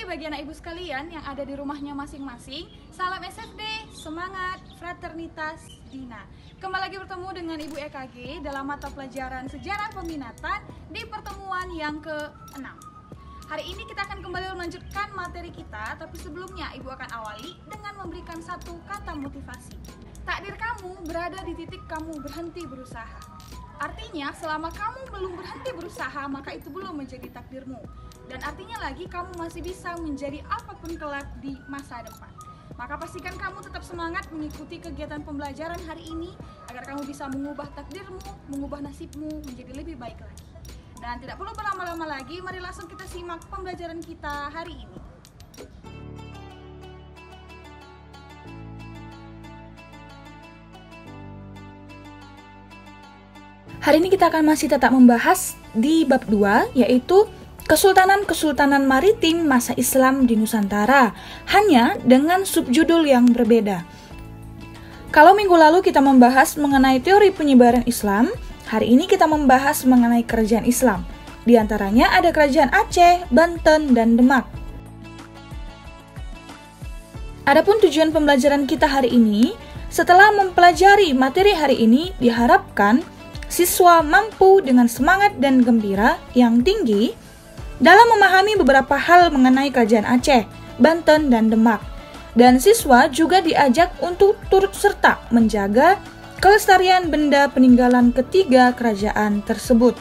bagi anak ibu sekalian yang ada di rumahnya masing-masing, salam SFD, semangat, fraternitas, Dina. Kembali lagi bertemu dengan Ibu EKG dalam mata pelajaran Sejarah Peminatan di pertemuan yang ke-6. Hari ini kita akan kembali melanjutkan materi kita, tapi sebelumnya Ibu akan awali dengan memberikan satu kata motivasi. Takdir kamu berada di titik kamu berhenti berusaha. Artinya, selama kamu belum berhenti berusaha, maka itu belum menjadi takdirmu. Dan artinya lagi, kamu masih bisa menjadi apapun kelak di masa depan. Maka pastikan kamu tetap semangat mengikuti kegiatan pembelajaran hari ini, agar kamu bisa mengubah takdirmu, mengubah nasibmu menjadi lebih baik lagi. Dan tidak perlu berlama-lama lagi, mari langsung kita simak pembelajaran kita hari ini. Hari ini kita akan masih tetap membahas di bab 2, yaitu Kesultanan-Kesultanan Maritim Masa Islam di Nusantara, hanya dengan subjudul yang berbeda. Kalau minggu lalu kita membahas mengenai teori penyebaran Islam, hari ini kita membahas mengenai kerajaan Islam. Di antaranya ada kerajaan Aceh, Banten, dan Demak. Adapun tujuan pembelajaran kita hari ini, setelah mempelajari materi hari ini, diharapkan siswa mampu dengan semangat dan gembira yang tinggi dalam memahami beberapa hal mengenai kerajaan Aceh, Banten, dan Demak. Dan siswa juga diajak untuk turut serta menjaga kelestarian benda peninggalan ketiga kerajaan tersebut.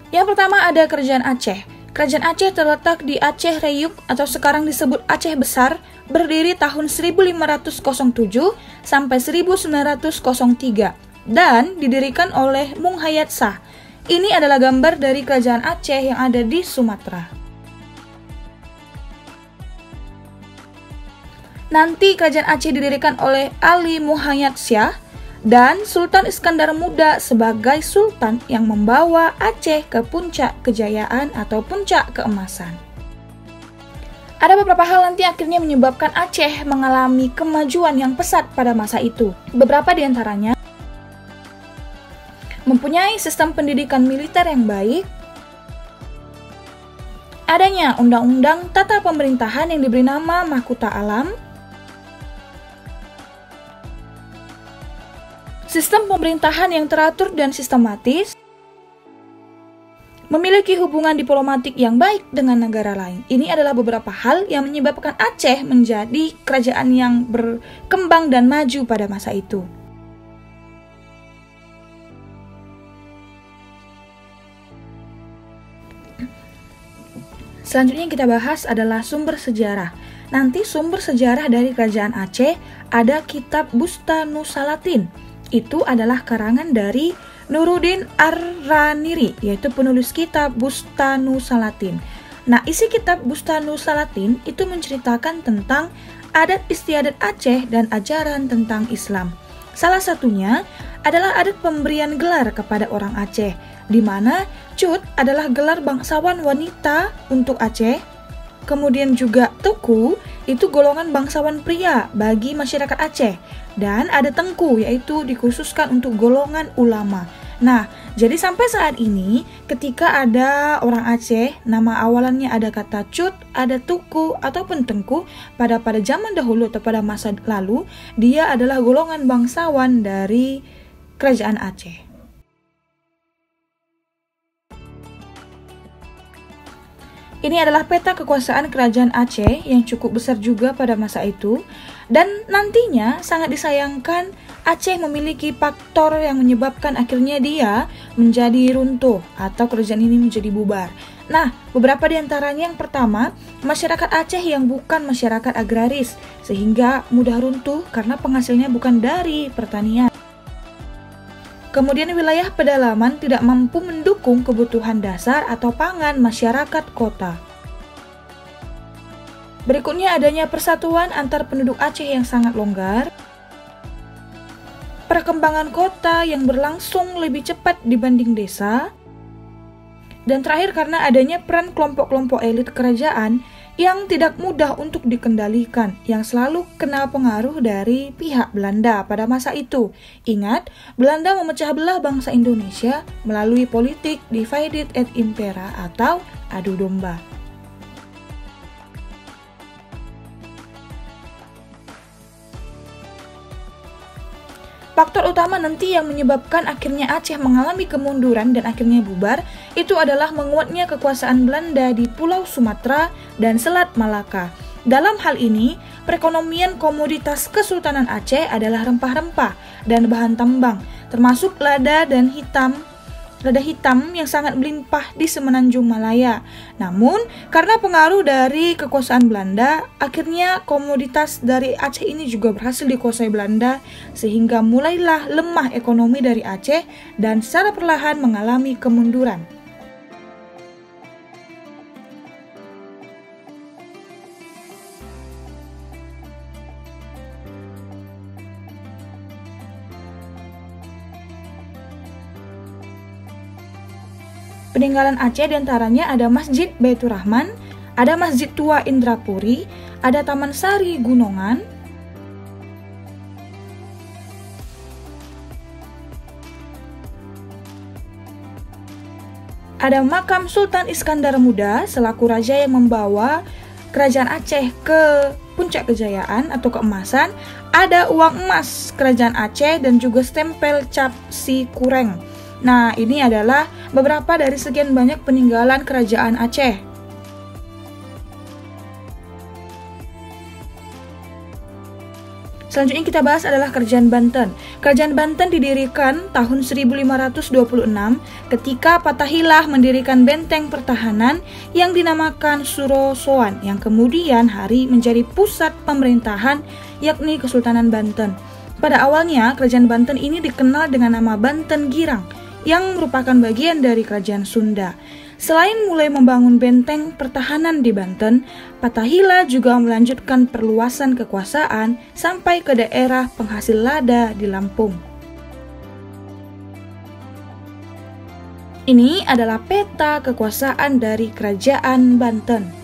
Yang pertama ada kerajaan Aceh. Kerajaan Aceh terletak di Aceh Reyuk atau sekarang disebut Aceh Besar, berdiri tahun 1507 sampai 1903 dan didirikan oleh Mung Hayat Shah. Ini adalah gambar dari kerajaan Aceh yang ada di Sumatera. Nanti kerajaan Aceh didirikan oleh Ali Muhayyad Shah dan Sultan Iskandar Muda sebagai sultan yang membawa Aceh ke puncak kejayaan atau puncak keemasan. Ada beberapa hal nanti akhirnya menyebabkan Aceh mengalami kemajuan yang pesat pada masa itu. Beberapa di antaranya mempunyai sistem pendidikan militer yang baik, adanya undang-undang tata pemerintahan yang diberi nama Mahkota Alam, sistem pemerintahan yang teratur dan sistematis, memiliki hubungan diplomatik yang baik dengan negara lain. Ini adalah beberapa hal yang menyebabkan Aceh menjadi kerajaan yang berkembang dan maju pada masa itu. Selanjutnya yang kita bahas adalah sumber sejarah. Nanti sumber sejarah dari kerajaan Aceh ada kitab Bustanusalatin. Itu adalah karangan dari Nuruddin Ar-Raniri, yaitu penulis kitab Bustanusalatin. Nah, isi kitab Bustanusalatin itu menceritakan tentang adat istiadat Aceh dan ajaran tentang Islam. Salah satunya adalah adat pemberian gelar kepada orang Aceh, di mana Cut adalah gelar bangsawan wanita untuk Aceh. Kemudian juga Tuku itu golongan bangsawan pria bagi masyarakat Aceh. Dan ada Tengku, yaitu dikhususkan untuk golongan ulama. Nah, jadi sampai saat ini ketika ada orang Aceh, nama awalannya ada kata Cut, ada Tuku, ataupun Tengku, pada zaman dahulu atau pada masa lalu, dia adalah golongan bangsawan dari kerajaan Aceh. Ini adalah peta kekuasaan kerajaan Aceh yang cukup besar juga pada masa itu, dan nantinya sangat disayangkan Aceh memiliki faktor yang menyebabkan akhirnya dia menjadi runtuh atau kerajaan ini menjadi bubar. Nah, beberapa di antaranya, yang pertama, masyarakat Aceh yang bukan masyarakat agraris sehingga mudah runtuh karena penghasilnya bukan dari pertanian. Kemudian wilayah pedalaman tidak mampu mendukung kebutuhan dasar atau pangan masyarakat kota. Berikutnya adanya persatuan antar penduduk Aceh yang sangat longgar. Perkembangan kota yang berlangsung lebih cepat dibanding desa. Dan terakhir karena adanya peran kelompok-kelompok elit kerajaan yang tidak mudah untuk dikendalikan, yang selalu kena pengaruh dari pihak Belanda pada masa itu. Ingat, Belanda memecah belah bangsa Indonesia melalui politik divide et impera atau adu domba. Faktor utama nanti yang menyebabkan akhirnya Aceh mengalami kemunduran dan akhirnya bubar itu adalah menguatnya kekuasaan Belanda di Pulau Sumatera dan Selat Malaka. Dalam hal ini, perekonomian komoditas Kesultanan Aceh adalah rempah-rempah dan bahan tambang, termasuk lada hitam yang sangat melimpah di Semenanjung Malaya. Namun, karena pengaruh dari kekuasaan Belanda, akhirnya komoditas dari Aceh ini juga berhasil dikuasai Belanda, sehingga mulailah lemah ekonomi dari Aceh dan secara perlahan mengalami kemunduran. Peninggalan Aceh diantaranya ada Masjid Baitur Rahman, ada Masjid Tua Indrapuri, ada Taman Sari Gunungan, ada makam Sultan Iskandar Muda selaku raja yang membawa kerajaan Aceh ke puncak kejayaan atau keemasan, ada uang emas kerajaan Aceh dan juga stempel cap si Kureng. Nah, ini adalah beberapa dari sekian banyak peninggalan kerajaan Aceh. Selanjutnya kita bahas adalah Kerajaan Banten. Kerajaan Banten didirikan tahun 1526 ketika Fathaillah mendirikan benteng pertahanan yang dinamakan Suro Soan, yang kemudian hari menjadi pusat pemerintahan yakni Kesultanan Banten. Pada awalnya, Kerajaan Banten ini dikenal dengan nama Banten Girang, yang merupakan bagian dari kerajaan Sunda. Selain mulai membangun benteng pertahanan di Banten, Fathaillah juga melanjutkan perluasan kekuasaan sampai ke daerah penghasil lada di Lampung. Ini adalah peta kekuasaan dari Kerajaan Banten.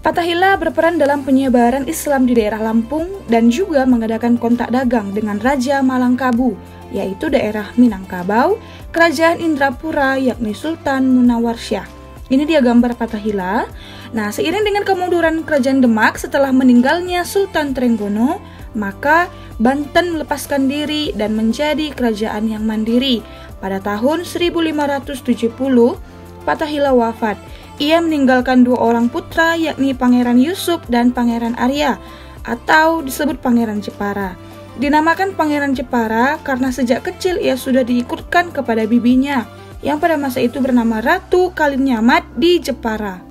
Fathaillah berperan dalam penyebaran Islam di daerah Lampung dan juga mengadakan kontak dagang dengan Raja Malangkabu, yaitu daerah Minangkabau, Kerajaan Indrapura yakni Sultan Munawarsyah. Ini dia gambar Fathaillah. Nah, seiring dengan kemunduran Kerajaan Demak setelah meninggalnya Sultan Trenggono, maka Banten melepaskan diri dan menjadi kerajaan yang mandiri. Pada tahun 1570, Fathaillah wafat. Ia meninggalkan dua orang putra yakni Pangeran Yusuf dan Pangeran Arya atau disebut Pangeran Jepara. Dinamakan Pangeran Jepara karena sejak kecil ia sudah diikutkan kepada bibinya yang pada masa itu bernama Ratu Kalinyamat di Jepara.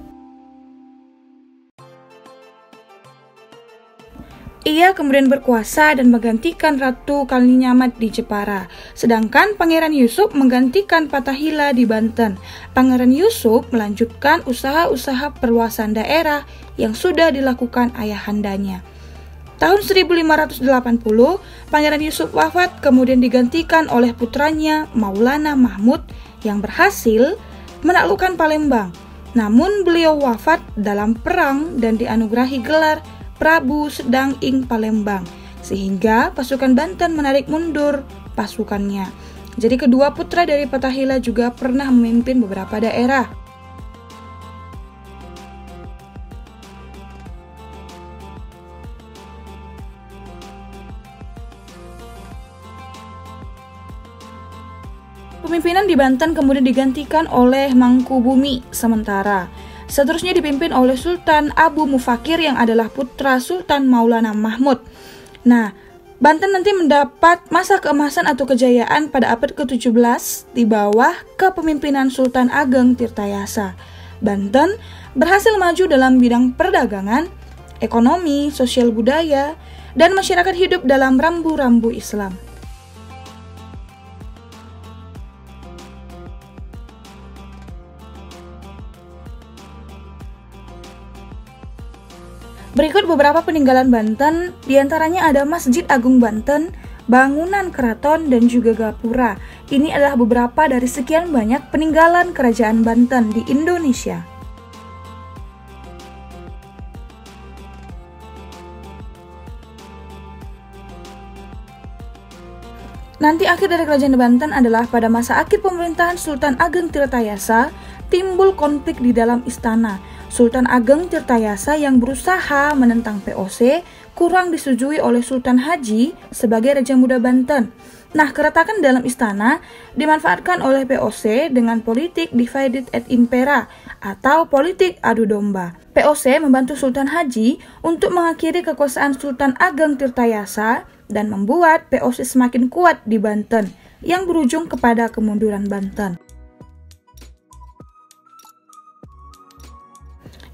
Ia kemudian berkuasa dan menggantikan Ratu Kalinyamat di Jepara. Sedangkan Pangeran Yusuf menggantikan Fathaillah di Banten. Pangeran Yusuf melanjutkan usaha-usaha perluasan daerah yang sudah dilakukan ayahandanya. Tahun 1580, Pangeran Yusuf wafat kemudian digantikan oleh putranya Maulana Mahmud yang berhasil menaklukkan Palembang. Namun beliau wafat dalam perang dan dianugerahi gelar Prabu Sedang ing Palembang, sehingga pasukan Banten menarik mundur pasukannya. Jadi kedua putra dari Fathaillah juga pernah memimpin beberapa daerah. Pemimpinan di Banten kemudian digantikan oleh Mangkubumi sementara. Seterusnya dipimpin oleh Sultan Abu Mufakir yang adalah putra Sultan Maulana Mahmud. Nah, Banten nanti mendapat masa keemasan atau kejayaan pada abad ke-17 di bawah kepemimpinan Sultan Ageng Tirtayasa. Banten berhasil maju dalam bidang perdagangan, ekonomi, sosial budaya, dan masyarakat hidup dalam rambu-rambu Islam. Berikut beberapa peninggalan Banten, diantaranya ada Masjid Agung Banten, bangunan keraton, dan juga gapura. Ini adalah beberapa dari sekian banyak peninggalan kerajaan Banten di Indonesia. Nanti akhir dari kerajaan Banten adalah pada masa akhir pemerintahan Sultan Ageng Tirtayasa, timbul konflik di dalam istana. Sultan Ageng Tirtayasa yang berusaha menentang POC kurang disetujui oleh Sultan Haji sebagai Raja Muda Banten. Nah, keretakan dalam istana dimanfaatkan oleh POC dengan politik divided et impera atau politik adu domba. POC membantu Sultan Haji untuk mengakhiri kekuasaan Sultan Ageng Tirtayasa dan membuat POC semakin kuat di Banten yang berujung kepada kemunduran Banten.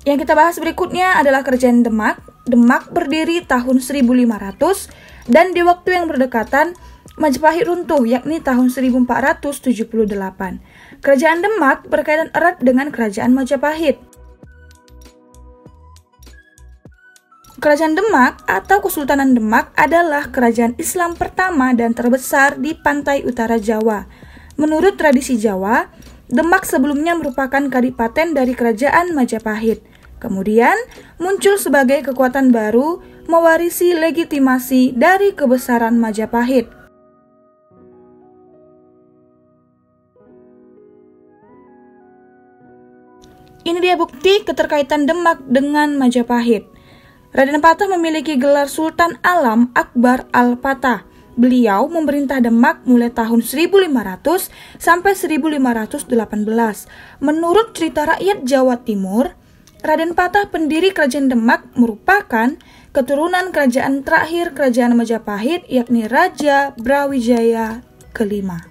Yang kita bahas berikutnya adalah Kerajaan Demak. Demak berdiri tahun 1500 dan di waktu yang berdekatan Majapahit runtuh yakni tahun 1478. Kerajaan Demak berkaitan erat dengan Kerajaan Majapahit. Kerajaan Demak atau Kesultanan Demak adalah kerajaan Islam pertama dan terbesar di pantai utara Jawa. Menurut tradisi Jawa, Demak sebelumnya merupakan kadipaten dari Kerajaan Majapahit. Kemudian muncul sebagai kekuatan baru mewarisi legitimasi dari kebesaran Majapahit. Ini dia bukti keterkaitan Demak dengan Majapahit. Raden Patah memiliki gelar Sultan Alam Akbar Al-Patah. Beliau memerintah Demak mulai tahun 1500 sampai 1518. Menurut cerita rakyat Jawa Timur, Raden Patah pendiri Kerajaan Demak merupakan keturunan kerajaan terakhir Kerajaan Majapahit yakni Raja Brawijaya kelima.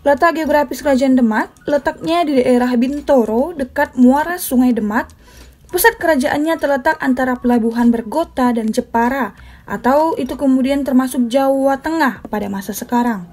Letak geografis Kerajaan Demak letaknya di daerah Bintoro dekat muara Sungai Demak. Pusat kerajaannya terletak antara Pelabuhan Bergota dan Jepara, atau itu kemudian termasuk Jawa Tengah pada masa sekarang.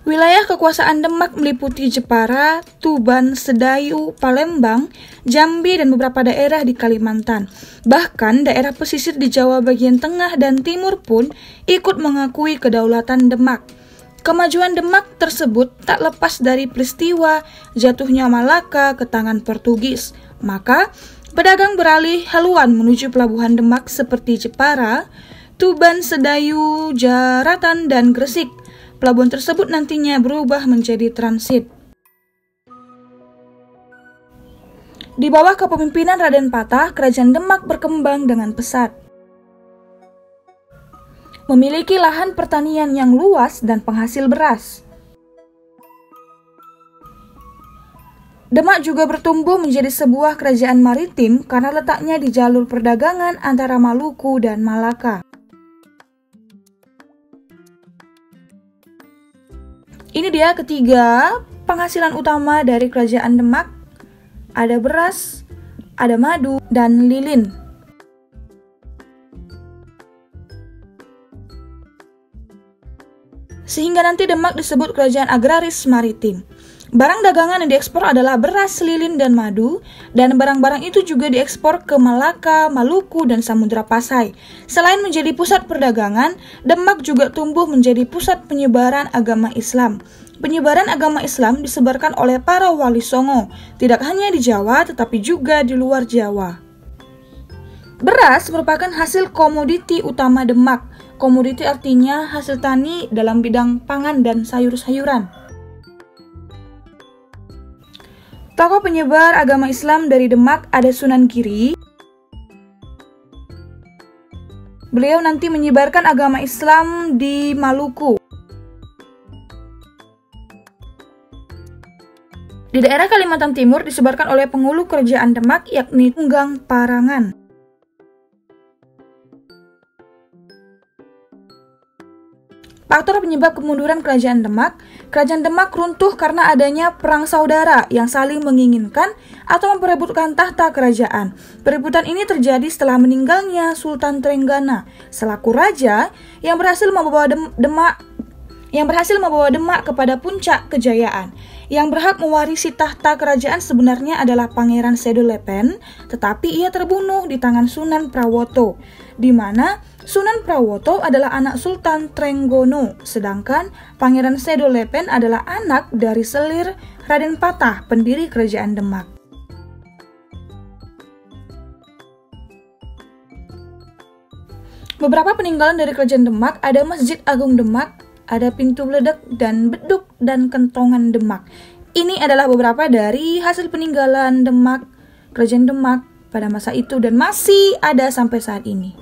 Wilayah kekuasaan Demak meliputi Jepara, Tuban, Sedayu, Palembang, Jambi, dan beberapa daerah di Kalimantan. Bahkan daerah pesisir di Jawa bagian tengah dan timur pun ikut mengakui kedaulatan Demak. Kemajuan Demak tersebut tak lepas dari peristiwa jatuhnya Malaka ke tangan Portugis. Maka, pedagang beralih haluan menuju pelabuhan Demak seperti Jepara, Tuban, Sedayu, Jaratan, dan Gresik. Pelabuhan tersebut nantinya berubah menjadi transit. Di bawah kepemimpinan Raden Patah, Kerajaan Demak berkembang dengan pesat. Memiliki lahan pertanian yang luas dan penghasil beras. Demak juga bertumbuh menjadi sebuah kerajaan maritim karena letaknya di jalur perdagangan antara Maluku dan Malaka. Ini dia ketiga penghasilan utama dari Kerajaan Demak. Ada beras, ada madu, dan lilin. Sehingga nanti Demak disebut kerajaan agraris maritim. Barang dagangan yang diekspor adalah beras, lilin, dan madu, dan barang-barang itu juga diekspor ke Malaka, Maluku, dan Samudra Pasai. Selain menjadi pusat perdagangan, Demak juga tumbuh menjadi pusat penyebaran agama Islam. Penyebaran agama Islam disebarkan oleh para wali songo, tidak hanya di Jawa tetapi juga di luar Jawa. Beras merupakan hasil komoditi utama Demak. Komoditi artinya hasil tani dalam bidang pangan dan sayur-sayuran. Tokoh penyebar agama Islam dari Demak ada Sunan Giri. Beliau nanti menyebarkan agama Islam di Maluku. Di daerah Kalimantan Timur disebarkan oleh penghulu kerajaan Demak yakni Tunggang Parangan. Faktor penyebab kemunduran kerajaan Demak runtuh karena adanya perang saudara yang saling menginginkan atau memperebutkan tahta kerajaan. Perebutan ini terjadi setelah meninggalnya Sultan Trenggana selaku raja yang berhasil membawa Demak kepada puncak kejayaan. Yang berhak mewarisi tahta kerajaan sebenarnya adalah Pangeran Sedolepen, tetapi ia terbunuh di tangan Sunan Prawoto, di mana Sunan Prawoto adalah anak Sultan Trenggono, sedangkan Pangeran Sedolepen adalah anak dari selir Raden Patah, pendiri kerajaan Demak. Beberapa peninggalan dari kerajaan Demak ada Masjid Agung Demak, ada Pintu Bledek dan Beduk dan Kentongan Demak. Ini adalah beberapa dari hasil peninggalan Demak, kerajaan Demak pada masa itu dan masih ada sampai saat ini.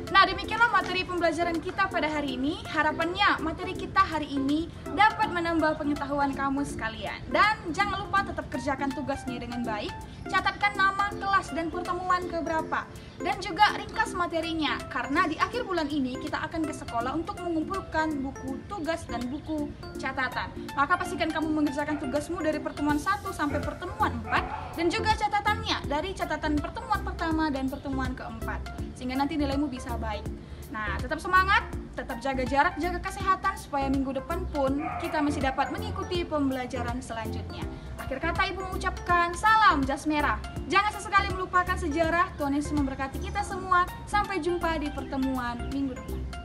Nah, demikianlah materi pembelajaran kita pada hari ini. Harapannya materi kita hari ini dapat menambah pengetahuan kamu sekalian. Dan jangan lupa tetap kerjakan tugasnya dengan baik. Catatkan nama, kelas, dan pertemuan keberapa. Dan juga ringkas materinya, karena di akhir bulan ini kita akan ke sekolah untuk mengumpulkan buku tugas dan buku catatan. Maka pastikan kamu mengerjakan tugasmu dari pertemuan 1 sampai pertemuan 4, dan juga catatannya dari catatan pertemuan pertama dan pertemuan keempat, sehingga nanti nilaimu bisa baik. Nah, tetap semangat, tetap jaga jarak, jaga kesehatan, supaya minggu depan pun kita masih dapat mengikuti pembelajaran selanjutnya. Akhir kata Ibu mengucapkan salam jas merah. Jangan sesekali melupakan sejarah. Tuhan Yesus memberkati kita semua. Sampai jumpa di pertemuan minggu depan.